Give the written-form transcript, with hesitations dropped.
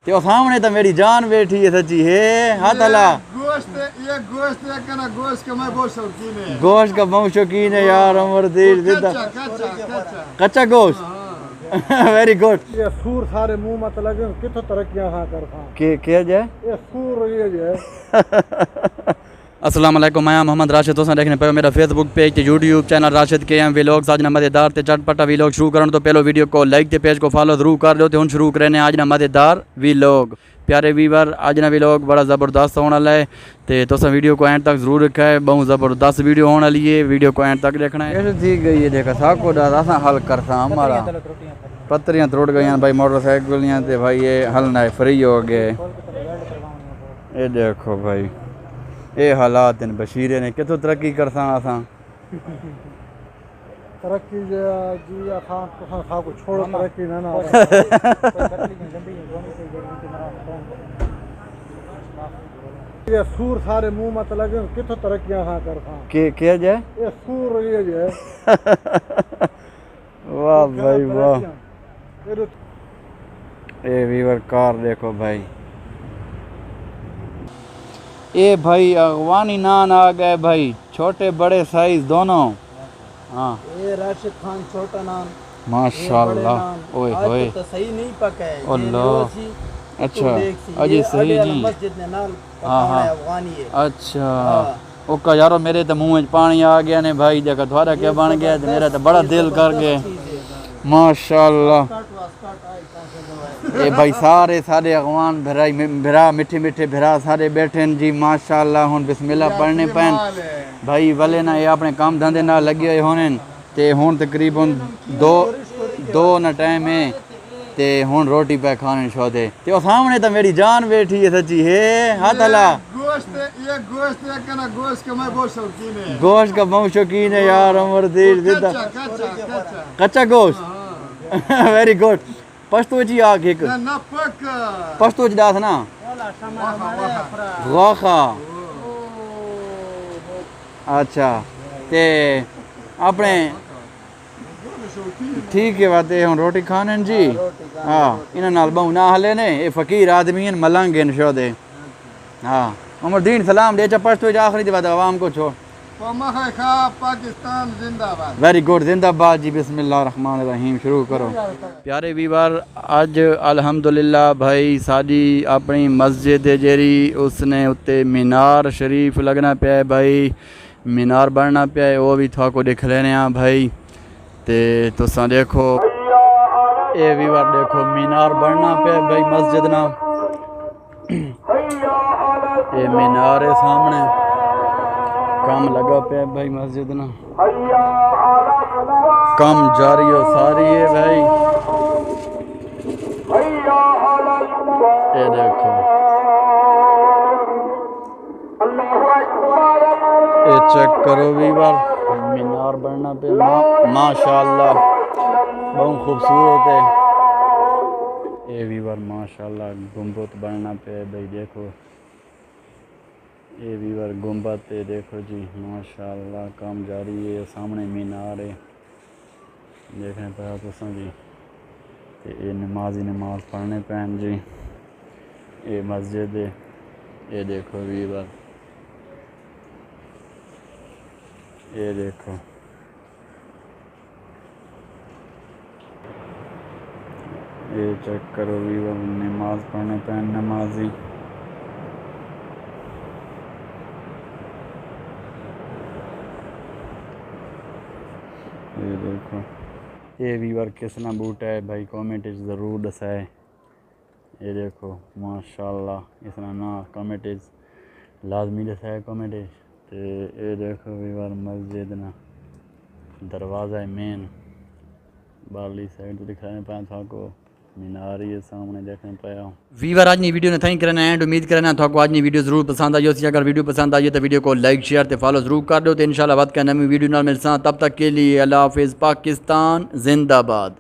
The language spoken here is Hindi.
ते सामने तो मेरी जान बैठी है सच्ची है। हाथ अला गोश्त का ना गोश्त का मैं बहुत शौकीन है। गोश्त का बहुत शौकीन है यार अमरदीन जिंदा कच्चा गोश्त। Very good. ये सूर सारे मुंह मत लगे कितो तरक्कियां हां कर के किया जाए ये सूर ये जो अस्सलाम वालेकुम मैं मोहम्मद राशिद तुसां देखने पे मेरा फेसबुक पेज ते यूट्यूब चैनल राशिद के एम व्लॉग्स। आज ना मज़ेदार ते चटपटा व्लॉग शुरू करन तो पहले वीडियो को लाइक ते पेज को फॉलो जरूर कर लो। तो हुन शुरू करने आज ना मज़ेदार व्लॉग। प्यारे व्यूवर आज ना व्लॉग बड़ा ज़बरदस्त होने वाला है तो तुसां वीडियो को एंड तक जरूर रखा है। बहुत ज़बरदस्त वीडियो होने वाली है, वीडियो को एंड तक देखना है। ऐसे ठीक गई है देखा साको दादा सा हल करसा हमारा पत्रियां त्रुट गई भाई मोटरसाइकिल ते भाई ये हलना है फ्री हो गए। ये देखो भाई ये हालात इन बशीरे ने कितों तरक्की करसा असा तरक्की जी अखां तुसां सा को छोड़ो तरक्की ना ना ये सूर सारे मुंह मत लगे कितो तरक्कियां हां कर के किया जाए ये सूर ये जो वाह भाई वाह। ये वीवर कार देखो भाई ये भाई अगवानी नान आ गए भाई छोटे बड़े साइज दोनों। हाँ ये राशिद खान छोटा नान माशाल्लाह ओए होए तो सही नहीं पका है अल्लाह। अच्छा अजी सही जी मस्जिद ने नान हाँ हाँ अफगानी है। अच्छा ओका यारो मेरे तो मुंह में पानी आ गया ने भाई देखा थोड़ा क्या बन गया मेरा तो बड़ा दिल कर गया माशाल्लाह। ये भाई सारे सारे अगवान भराई भरा मिठे मिठे भरा सारे बैठे जी माशाल्लाह। हुन बिस्मिल्लाह पढ़ने पैन भाई वाले ना ये अपने काम धंधे ना लगे हुए होने ते हुन तकरीबन दो ना टाइम है ते हुन रोटी पे खाने शोदे ते ओ सामने तो मेरी जान बैठी है सच्ची है। हाथ अला गोश्त का ना गोश्त का मैं बहुत शौकीन है। गोश्त का बहुत शौकीन है यार अमरदीन जिंदा कच्चा गोश्त। Very good. पश्तो जी आ के ना पक पश्तो जी दास ना वाखा। अच्छा ते अपने ठीक है बात है हम रोटी खाने जी। हाँ इन्हें नाल बहु ना हले ने ये फकीर आदमी हैं मलंग इन शोदे। हाँ उमरदीन सलाम दे पश्तो जी आखिरी दफा आवाम को छोड़ पाकिस्तान जिंदाबाद। वेरी गुड जिंदाबाद जी बिस्मिल्लाह रहमान रहीम शुरू करो। प्यारे वीवर अज अल्हम्दुलिल्लाह भाई साड़ी अपनी मस्जिद जेरी उसने उत्ते मीनार शरीफ लगना पिया है भाई मीनार बनना पिया है वो भी था को देख लेने भाई ते तुसा देखो ये वीवर देखो मीनार बनना पिया भाई मस्जिद ना ये मीनार है सामने काम लगा पे भाई मस्जिद ना काम जारी हो सारी है भाई। ये देखो ये चेक करो वीवर मीनार बनना पे माशाल्लाह बहुत खूबसूरत है। ये वीवर माशाल्लाह गुंबद बनना पे भाई देखो ये वीवर गुंबद है देखो जी माशाल्लाह काम जारी है सामने मीनार है देखने पाया तुसा जी ते ये नमाजी नमाज पढ़ने पैन जी ये मस्जिद है। ये देखो वीवर ये देखो ये चेक करो वीवर नमाज पढ़ने पैन नमाजी। ये देखो ये वीवर किसना बूटा है भाई कमेंट ज़रूर दसाए। ये देखो माशाल्लाह इसना ना कमेंट लाजमी दसाए कमेंट ते ये देखो वीवर मस्जिद ना दरवाज़ा मेन बारली साइड तो दिखाने पाया था को मीनार ये सामने देखने पाया वीवर आज नी वीडियो ने थैंक करना एंड उम्मीद करना था को आज नी वीडियो जरूर पसंद आई हो। अगर वीडियो पसंद आई तो वीडियो को लाइक शेयर ते फॉलो जरूर कर दो तो इंशाल्लाह बात का नई वीडियो नाल मिलसा तब तक के लिए अल्लाह हाफिज़ पाकिस्तान जिंदाबाद।